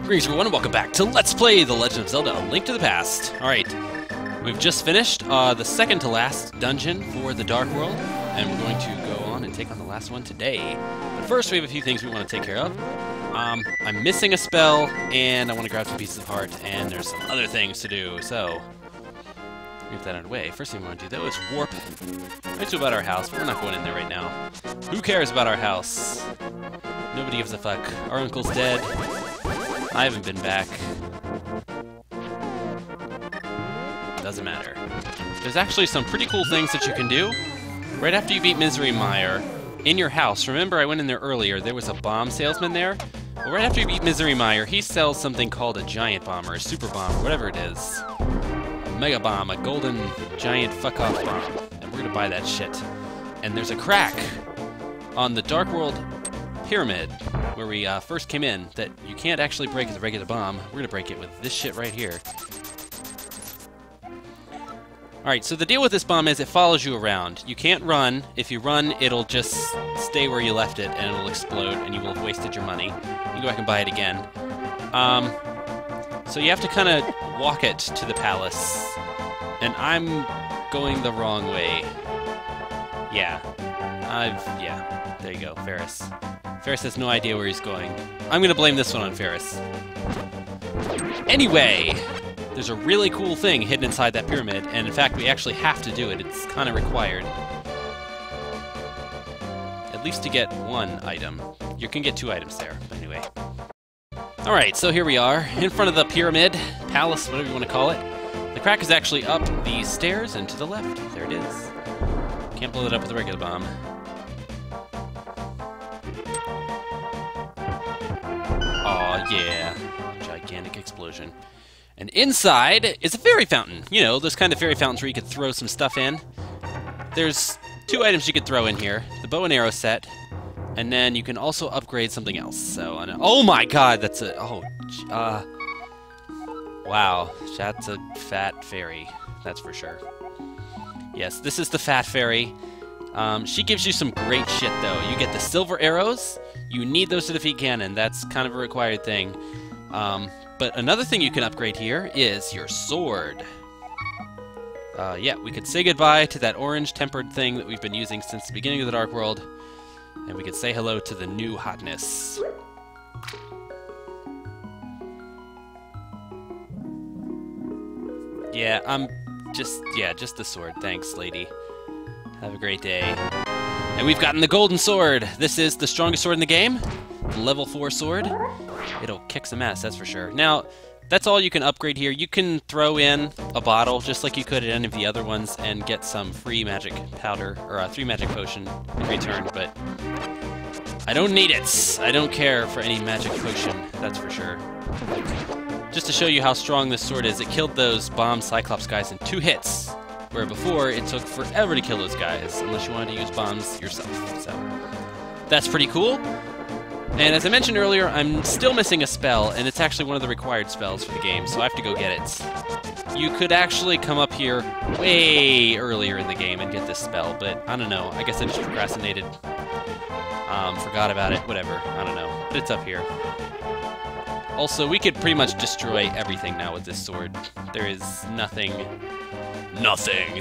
Greetings everyone and welcome back to Let's Play The Legend of Zelda, A Link to the Past. Alright, we've just finished the second to last dungeon for the Dark World, and we're going to go on and take on the last one today. But first we have a few things we want to take care of. I'm missing a spell, and I want to grab some pieces of heart, and there's some other things to do, so move that out of the way. First thing we want to do, though, is warp right to about our house, but we're not going in there right now. Who cares about our house? Nobody gives a fuck. Our uncle's dead. I haven't been back. Doesn't matter. There's actually some pretty cool things that you can do. Right after you beat Misery Mire, in your house, remember I went in there earlier, there was a bomb salesman there? Well, right after you beat Misery Mire, he sells something called a giant bomb, or a super bomb, or whatever it is. A mega bomb, a golden giant fuck-off bomb. And we're gonna buy that shit. And there's a crack on the Dark World pyramid, where we first came in, that you can't actually break as a regular bomb. We're gonna break it with this shit right here. Alright, so the deal with this bomb is it follows you around. You can't run. If you run, it'll just stay where you left it, and it'll explode, and you will have wasted your money. You can go back and buy it again. So you have to kind of walk it to the palace. And I'm going the wrong way. Yeah. There you go, Ferris. Ferris has no idea where he's going. I'm gonna blame this one on Ferris. Anyway, there's a really cool thing hidden inside that pyramid, and in fact, we actually have to do it. It's kind of required. At least to get one item. You can get two items there, but anyway. Alright, so here we are, in front of the pyramid, palace, whatever you want to call it. The crack is actually up these stairs and to the left. There it is. Can't blow it up with a regular bomb. Aw, yeah. Gigantic explosion. And inside is a fairy fountain. You know, those kind of fairy fountains where you could throw some stuff in. There's two items you could throw in here. The bow and arrow set. And then you can also upgrade something else. So, oh my god, that's a... wow, that's a fat fairy. That's for sure. Yes, this is the fat fairy. She gives you some great shit, though. You get the silver arrows. You need those to defeat Ganon. That's kind of a required thing. But another thing you can upgrade here is your sword. Yeah, we could say goodbye to that orange tempered thing that we've been using since the beginning of the Dark World. And we could say hello to the new hotness. Yeah, just the sword. Thanks, lady. Have a great day. And we've gotten the golden sword. This is the strongest sword in the game. The level 4 sword. It'll kick some ass, that's for sure. Now, that's all you can upgrade here. You can throw in a bottle, just like you could at any of the other ones, and get some free magic powder, or a 3 magic potion in return, but I don't need it. I don't care for any magic potion, that's for sure. Just to show you how strong this sword is, it killed those bomb Cyclops guys in 2 hits. Where before, it took forever to kill those guys, unless you wanted to use bombs yourself. So, that's pretty cool. And as I mentioned earlier, I'm still missing a spell, and it's actually one of the required spells for the game, so I have to go get it. You could actually come up here way earlier in the game and get this spell, but I don't know. I guess I just procrastinated. Forgot about it, whatever. I don't know. But it's up here. Also, we could pretty much destroy everything now with this sword. There is nothing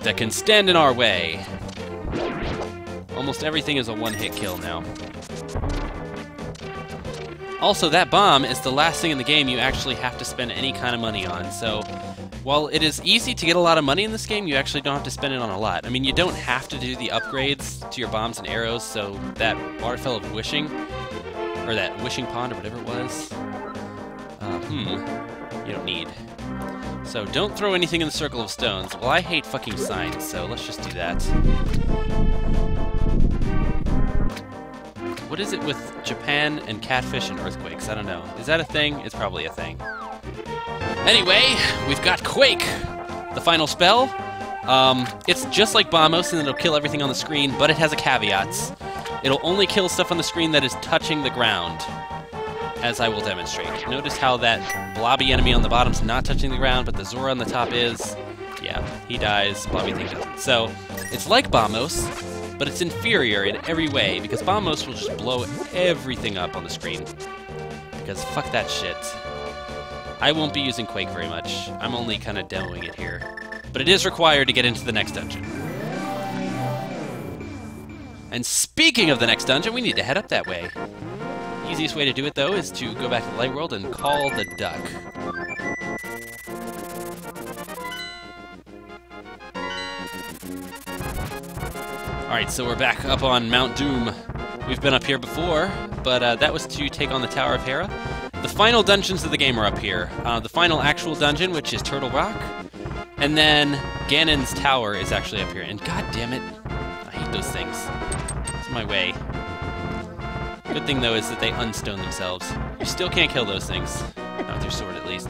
that can stand in our way. Almost everything is a one-hit kill now. Also, that bomb is the last thing in the game you actually have to spend any kind of money on, so while it is easy to get a lot of money in this game, you actually don't have to spend it on a lot. I mean, you don't have to do the upgrades to your bombs and arrows, so that Waterfell of Wishing, or that Wishing Pond, or whatever it was, you don't need. So don't throw anything in the Circle of Stones. Well, I hate fucking signs, so let's just do that. What is it with Japan and catfish and earthquakes? I don't know. Is that a thing? It's probably a thing. Anyway, we've got Quake, the final spell. It's just like Bombos, and it'll kill everything on the screen, but it has a caveat. It'll only kill stuff on the screen that is touching the ground, as I will demonstrate. Notice how that blobby enemy on the bottom's not touching the ground, but the Zora on the top is. Yeah, he dies, blobby thing doesn't. So, it's like Bombos, but it's inferior in every way, because Bombos will just blow everything up on the screen. Because fuck that shit. I won't be using Quake very much. I'm only kind of demoing it here. But it is required to get into the next dungeon. And speaking of the next dungeon, we need to head up that way. Easiest way to do it, though, is to go back to the light world and call the duck. Alright, so we're back up on Mount Doom. We've been up here before, but that was to take on the Tower of Hera. The final dungeons of the game are up here. The final actual dungeon, which is Turtle Rock, and then Ganon's Tower is actually up here. And god damn it, I hate those things. It's in my way. Good thing, though, is that they unstone themselves. You still can't kill those things. Not with your sword, at least.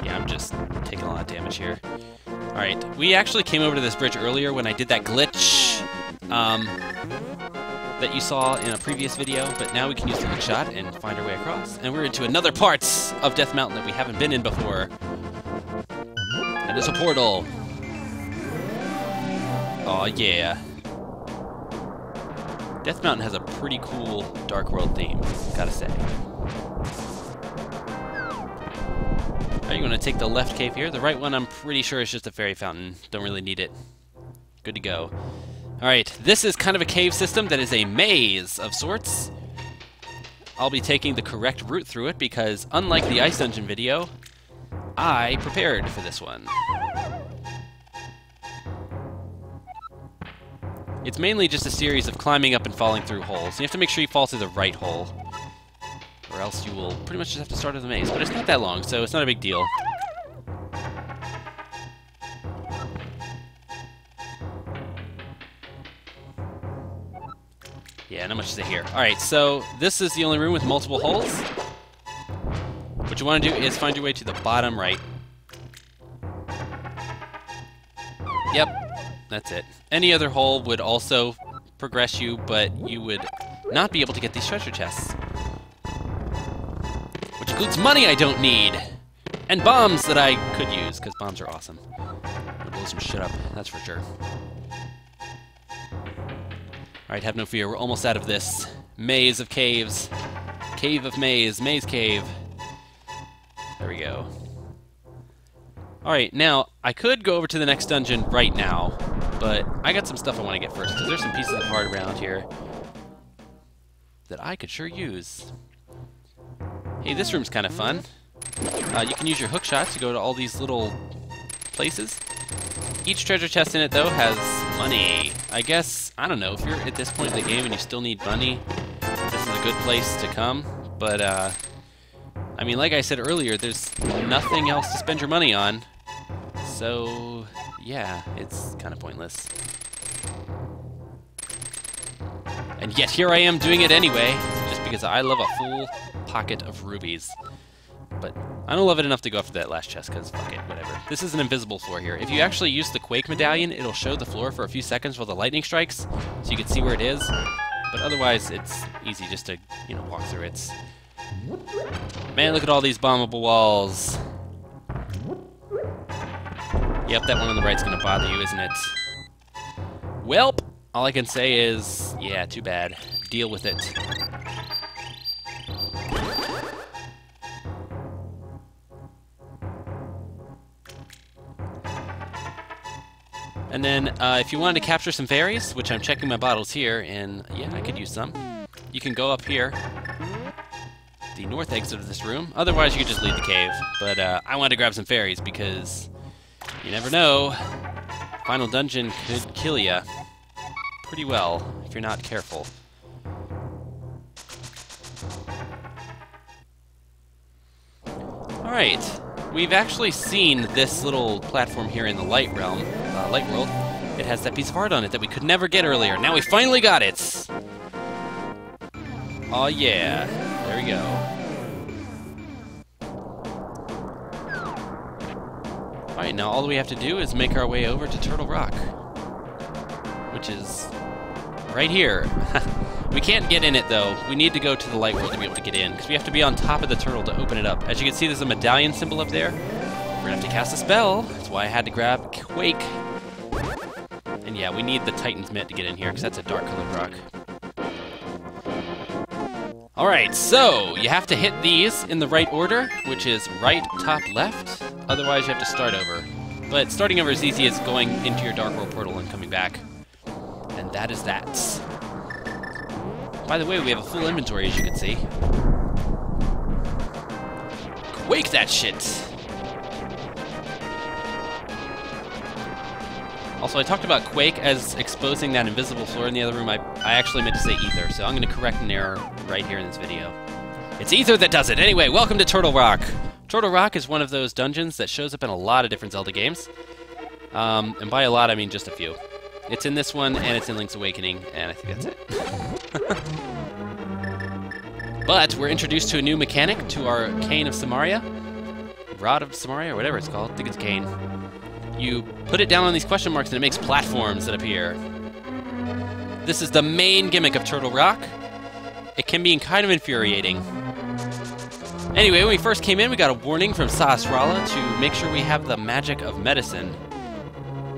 Yeah, I'm just taking a lot of damage here. Alright, we actually came over to this bridge earlier when I did that glitch that you saw in a previous video, but now we can use the hook shot and find our way across. And we're into another parts of Death Mountain that we haven't been in before. And it's a portal. Aw, yeah. Death Mountain has a pretty cool Dark World theme, gotta say. Are you going to take the left cave here? The right one, I'm pretty sure, is just a fairy fountain. Don't really need it. Good to go. Alright, this is kind of a cave system that is a maze of sorts. I'll be taking the correct route through it because, unlike the Ice Dungeon video, I prepared for this one. It's mainly just a series of climbing up and falling through holes. You have to make sure you fall through the right hole, or else you will pretty much just have to start with the maze. But it's not that long, so it's not a big deal. Yeah, not much to say here. Alright, so this is the only room with multiple holes. What you want to do is find your way to the bottom right. Yep, that's it. Any other hole would also progress you, but you would not be able to get these treasure chests. Which includes money I don't need! And bombs that I could use, because bombs are awesome. I'm gonna blow some shit up, that's for sure. Alright, have no fear, we're almost out of this maze of caves. Cave of maze, maze cave. There we go. Alright, now, I could go over to the next dungeon right now, but I got some stuff I want to get first, because there's some pieces of heart around here that I could sure use. Hey, this room's kind of fun. You can use your hook shot to go to all these little places. Each treasure chest in it, though, has money. I guess, I don't know, if you're at this point in the game and you still need money, this is a good place to come. But, I mean, like I said earlier, there's nothing else to spend your money on. So, yeah, it's kind of pointless. And yet here I am doing it anyway, just because I love a full pocket of rubies. But I don't love it enough to go after that last chest, because fuck it, whatever. This is an invisible floor here. If you actually use the Quake medallion, it'll show the floor for a few seconds while the lightning strikes, so you can see where it is. But otherwise, it's easy just to, you know, walk through it. Man, look at all these bombable walls. Yep, that one on the right's gonna bother you, isn't it? Welp! All I can say is, yeah, too bad. Deal with it. And then, if you wanted to capture some fairies, which I'm checking my bottles here, and yeah, I could use some, you can go up here, the north exit of this room. Otherwise, you could just leave the cave. But I wanted to grab some fairies because you never know. Final dungeon could kill ya pretty well if you're not careful. Alright, we've actually seen this little platform here in the light realm, light world. It has that piece of art on it that we could never get earlier. Now we finally got it! Aw yeah, there we go. Alright, now all we have to do is make our way over to Turtle Rock, which is right here. We can't get in it, though. We need to go to the light world to be able to get in, because we have to be on top of the turtle to open it up. As you can see, there's a medallion symbol up there. We're gonna have to cast a spell. That's why I had to grab Quake. And yeah, we need the Titan's Mitt to get in here, because that's a dark-colored rock. Alright, so you have to hit these in the right order, which is right, top, left. Otherwise, you have to start over. But starting over is easy as going into your Dark World portal and coming back. And that is that. By the way, we have a full inventory, as you can see. Quake that shit! Also, I talked about Quake as exposing that invisible floor in the other room. I actually meant to say Ether, so I'm going to correct an error right here in this video. It's Ether that does it! Anyway, welcome to Turtle Rock! Turtle Rock is one of those dungeons that shows up in a lot of different Zelda games. And by a lot, I mean just a few. It's in this one, and it's in Link's Awakening, and I think that's it. But we're introduced to a new mechanic, to our Cane of Samaria. Rod of Samaria, or whatever it's called. I think it's Cane. You put it down on these question marks and it makes platforms that appear. This is the main gimmick of Turtle Rock. It can be kind of infuriating. Anyway, when we first came in, we got a warning from Sahasrara to make sure we have the magic of medicine.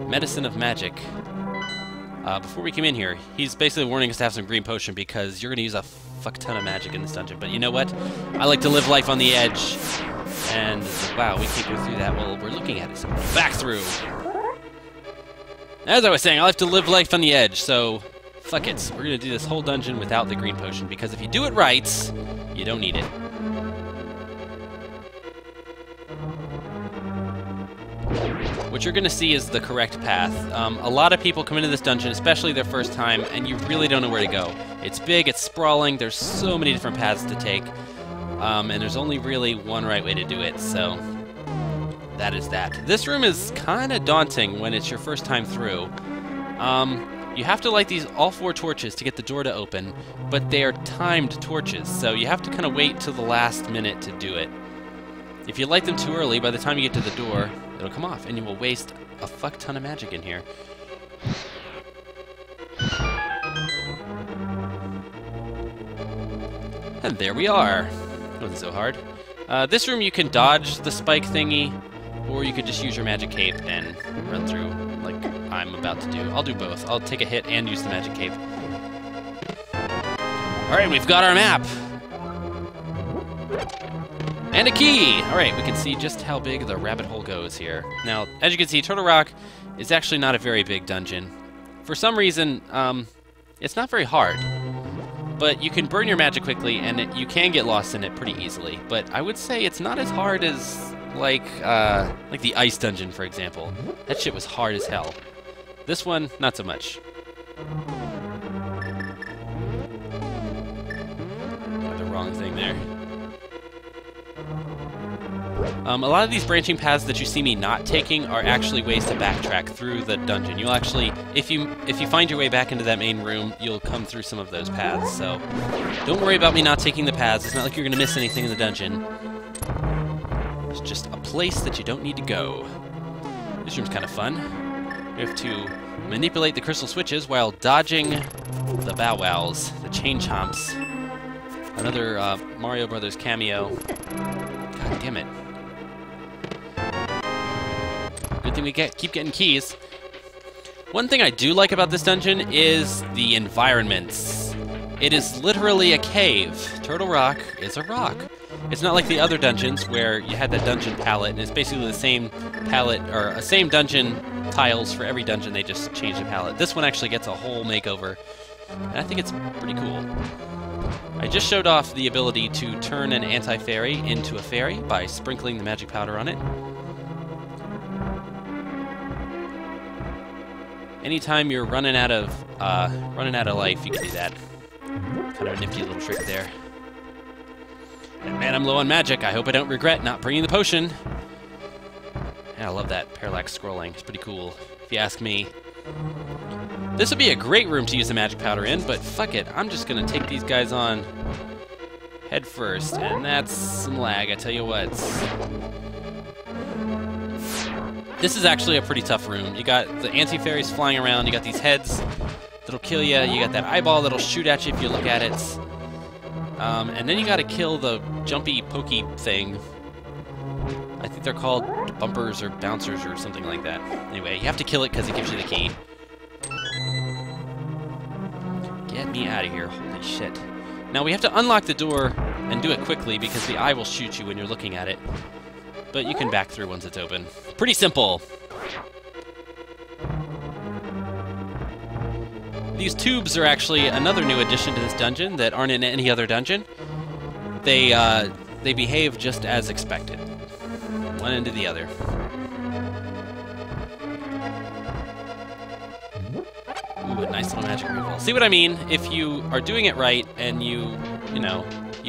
Medicine of magic. Before we came in here, he's basically warning us to have some green potion because you're going to use a fuck ton of magic in this dungeon. But you know what? I like to live life on the edge. And, wow, we can't go through that. Well, we're looking at it, so back through. As I was saying, I like to live life on the edge, so fuck it. We're going to do this whole dungeon without the green potion, because if you do it right, you don't need it. What you're going to see is the correct path. A lot of people come into this dungeon, especially their first time, and you really don't know where to go. It's big, it's sprawling, there's so many different paths to take. And there's only really one right way to do it, so that is that. This room is kind of daunting when it's your first time through. You have to light all 4 torches to get the door to open, but they are timed torches, so you have to kind of wait till the last minute to do it. If you light them too early, by the time you get to the door, it'll come off, and you will waste a fuck ton of magic in here. And there we are. Wasn't so hard. This room you can dodge the spike thingy, or you could just use your magic cape and run through like I'm about to do. I'll do both. I'll take a hit and use the magic cape. Alright, we've got our map! And a key! Alright, we can see just how big the rabbit hole goes here. Now, as you can see, Turtle Rock is actually not a very big dungeon. For some reason, it's not very hard. But you can burn your magic quickly, and you can get lost in it pretty easily. But I would say it's not as hard as, like the ice dungeon, for example. That shit was hard as hell. This one, not so much. Got the wrong thing there. A lot of these branching paths that you see me not taking are actually ways to backtrack through the dungeon. You'll actually, if you find your way back into that main room, you'll come through some of those paths. So don't worry about me not taking the paths. It's not like you're going to miss anything in the dungeon. It's just a place that you don't need to go. This room's kind of fun. You have to manipulate the crystal switches while dodging the Bow Wows, the Chain Chomps. Another Mario Brothers cameo. God damn it. Good thing we keep getting keys. One thing I do like about this dungeon is the environments. It is literally a cave. Turtle Rock is a rock. It's not like the other dungeons where you had that dungeon palette, and it's basically the same palette, or a same dungeon tiles for every dungeon, they just change the palette. This one actually gets a whole makeover, and I think it's pretty cool. I just showed off the ability to turn an anti-fairy into a fairy by sprinkling the magic powder on it. Anytime you're running out of life, you can do that. Kind of a nifty little trick there. And man, I'm low on magic. I hope I don't regret not bringing the potion. Yeah, I love that parallax scrolling. It's pretty cool, if you ask me. This would be a great room to use the magic powder in, but fuck it. I'm just gonna take these guys on head first, and that's some lag, I tell you what. This is actually a pretty tough room. You got the anti-fairies flying around, you got these heads that'll kill you, you got that eyeball that'll shoot at you if you look at it. And then you gotta kill the jumpy, pokey thing. I think they're called bumpers or bouncers or something like that. Anyway, you have to kill it because it gives you the key. Get me out of here, holy shit. Now we have to unlock the door and do it quickly because the eye will shoot you when you're looking at it. But you can back through once it's open. Pretty simple. These tubes are actually another new addition to this dungeon that aren't in any other dungeon. They behave just as expected. One end to the other. Ooh, a nice little magic refill. See what I mean? If you are doing it right and you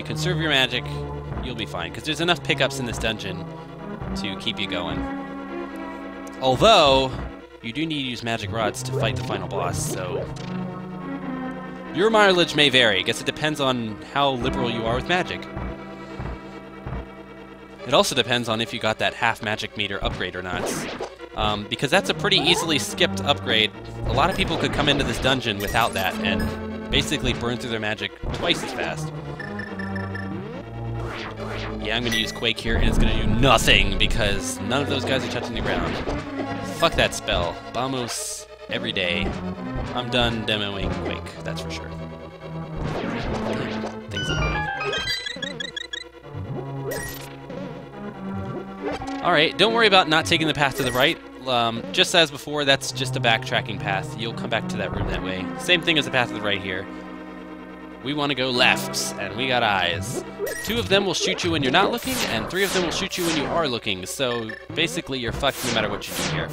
conserve your magic, you'll be fine. Because there's enough pickups in this dungeon to keep you going. Although, you do need to use magic rods to fight the final boss, so your mileage may vary. I guess it depends on how liberal you are with magic. It also depends on if you got that half magic meter upgrade or not. Because that's a pretty easily skipped upgrade. A lot of people could come into this dungeon without that and basically burn through their magic twice as fast. Yeah, I'm going to use Quake here, and it's going to do nothing because none of those guys are touching the ground. Fuck that spell. Vamos every day. I'm done demoing Quake, that's for sure. Things Alright, don't worry about not taking the path to the right. Just as before, that's just a backtracking path. You'll come back to that room that way. Same thing as the path to the right here. We want to go left, and we got eyes. 2 of them will shoot you when you're not looking, and 3 of them will shoot you when you are looking. So basically, you're fucked no matter what you do here.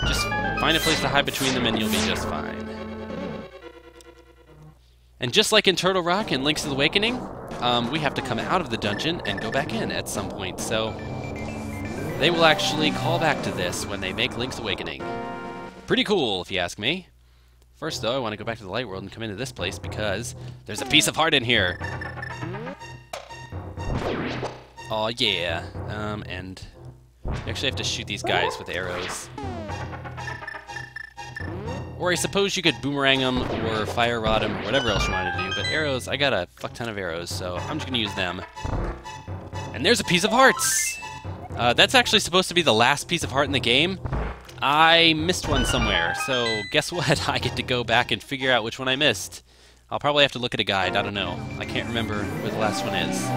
Just find a place to hide between them, and you'll be just fine. And just like in Turtle Rock and Link's Awakening, we have to come out of the dungeon and go back in at some point. So they will actually call back to this when they make Link's Awakening. Pretty cool, if you ask me. First, though, I want to go back to the light world and come into this place because there's a piece of heart in here. Oh yeah. And you actually have to shoot these guys with arrows. Or I suppose you could boomerang them or fire rod them or whatever else you wanted to do. But arrows, I got a fuck ton of arrows, so I'm just going to use them. And there's a piece of hearts! That's actually supposed to be the last piece of heart in the game. I missed one somewhere, so guess what? I get to go back and figure out which one I missed. I'll probably have to look at a guide, I don't know. I can't remember where the last one is.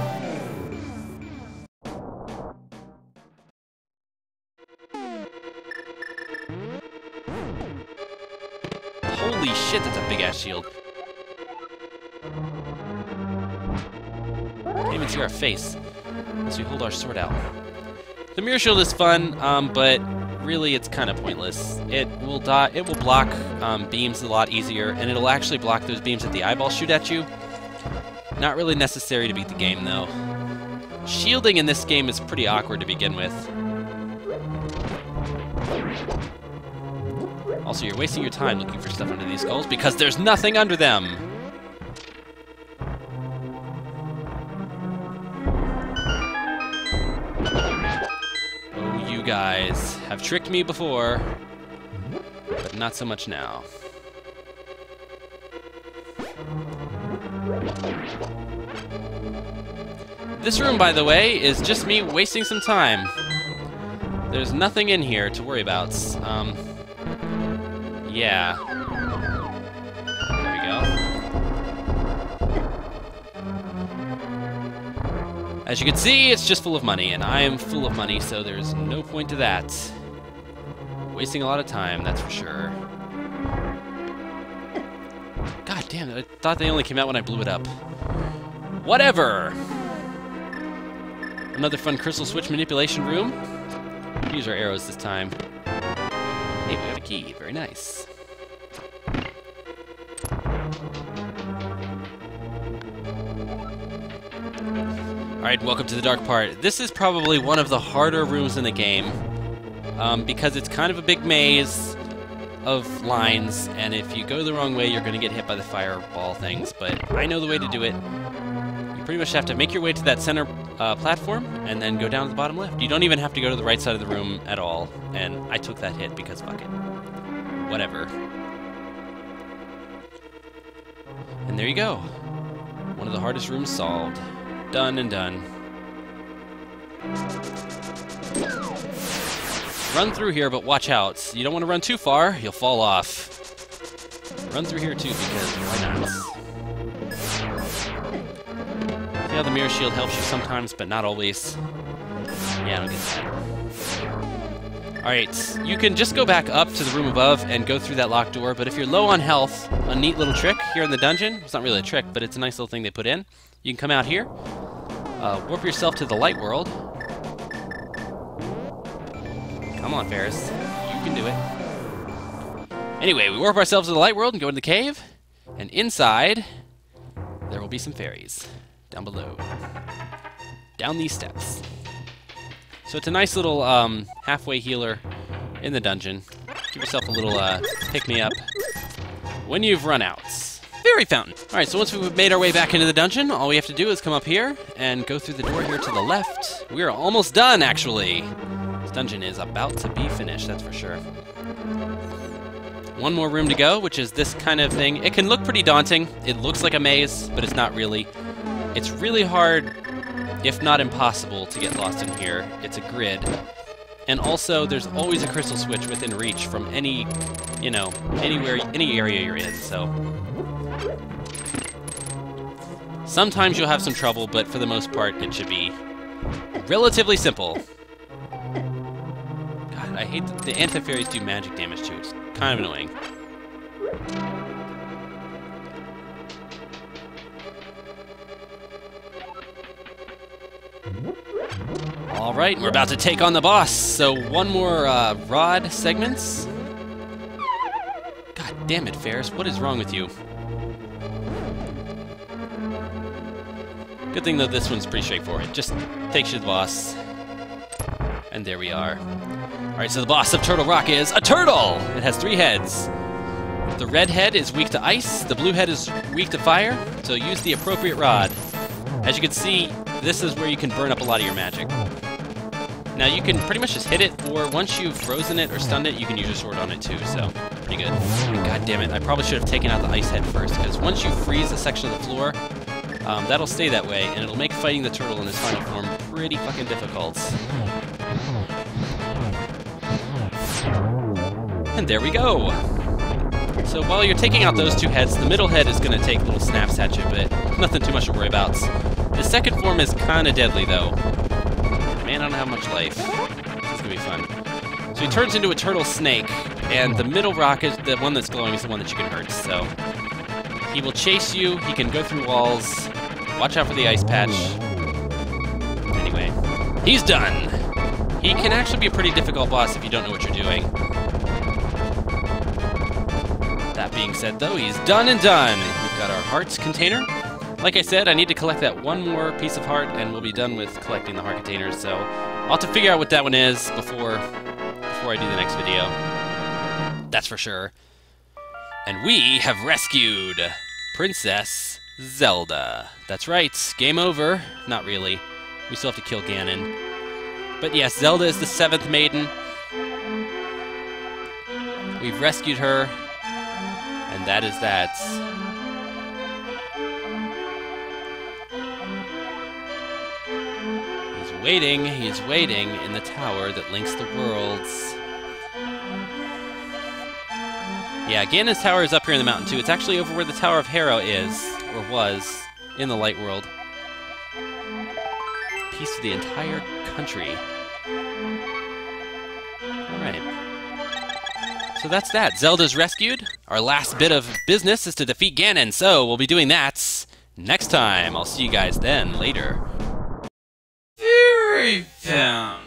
Holy shit, that's a big-ass shield. Can't even see our face as we hold our sword out. The mirror shield is fun, but really it's kind of pointless. It will block beams a lot easier, and it'll actually block those beams that the eyeballs shoot at you. Not really necessary to beat the game, though. Shielding in this game is pretty awkward to begin with. Also, you're wasting your time looking for stuff under these skulls because there's nothing under them! You guys have tricked me before, but not so much now. This room, by the way, is just me wasting some time. There's nothing in here to worry about. Yeah. There we go. As you can see, it's just full of money, and I am full of money, so there's no point to that. Wasting a lot of time, that's for sure. God damn it, I thought they only came out when I blew it up. Whatever! Another fun crystal switch manipulation room. Use our arrows this time. Hey, we have a key. Very nice. Alright, welcome to the dark part. This is probably one of the harder rooms in the game, because it's kind of a big maze of lines, and if you go the wrong way, you're going to get hit by the fireball things, but I know the way to do it. You pretty much have to make your way to that center platform, and then go down to the bottom left. You don't even have to go to the right side of the room at all, and I took that hit because fuck it. Whatever. And there you go. One of the hardest rooms solved. Done and done. Run through here, but watch out. You don't want to run too far, you'll fall off. Run through here too, because why not? See how the mirror shield helps you sometimes, but not always? Yeah, I don't get that. Alright, you can just go back up to the room above and go through that locked door, but if you're low on health, a neat little trick here in the dungeon, it's not really a trick, but it's a nice little thing they put in. You can come out here, warp yourself to the light world. Come on, Ferris. You can do it. Anyway, we warp ourselves to the light world and go into the cave, and inside, there will be some fairies down below. Down these steps. So it's a nice little halfway healer in the dungeon. Give yourself a little pick-me-up when you've run out. Fairy fountain. Alright, so once we've made our way back into the dungeon, all we have to do is come up here and go through the door here to the left. We are almost done, actually. This dungeon is about to be finished, that's for sure. One more room to go, which is this kind of thing. It can look pretty daunting. It looks like a maze, but it's not really. It's really hard, if not impossible, to get lost in here. It's a grid. And also, there's always a crystal switch within reach from any, you know, anywhere, any area you're in, so. Sometimes you'll have some trouble, but for the most part, it should be relatively simple. God, I hate the anti-fairies do magic damage too. It's kind of annoying. Alright, we're about to take on the boss. So one more rod segments. God damn it, Ferris. What is wrong with you? Good thing though this one's pretty straightforward. Just takes you to the boss. And there we are. Alright, so the boss of Turtle Rock is a turtle! It has 3 heads. The red head is weak to ice, the blue head is weak to fire, so use the appropriate rod. As you can see, this is where you can burn up a lot of your magic. Now you can pretty much just hit it, or once you've frozen it or stunned it, you can use your sword on it too, so pretty good. God damn it, I probably should have taken out the ice head first, because once you freeze a section of the floor, that'll stay that way, and it'll make fighting the turtle in his final form pretty fucking difficult. And there we go! So while you're taking out those 2 heads, the middle head is going to take little snaps at you, but nothing too much to worry about. The second form is kind of deadly, though. Man, I don't have much life. This is going to be fun. So he turns into a turtle snake, and the middle rock is the one that's glowing is the one that you can hurt, so he will chase you, he can go through walls, watch out for the ice patch. Anyway, he's done! He can actually be a pretty difficult boss if you don't know what you're doing. That being said, though, he's done and done! We've got our hearts container. Like I said, I need to collect that one more piece of heart, and we'll be done with collecting the heart containers, so I'll have to figure out what that one is before I do the next video. That's for sure. And we have rescued Princess Zelda. That's right, game over. Not really. We still have to kill Ganon. But yes, Zelda is the 7th maiden. We've rescued her, and that is that. He's waiting in the tower that links the worlds. Yeah, Ganon's tower is up here in the mountain too. It's actually over where the Tower of Hero is, or was, in the light world. Piece of the entire country. Alright. So that's that. Zelda's rescued. Our last bit of business is to defeat Ganon, so we'll be doing that next time. I'll see you guys then, later. Fairy fountain.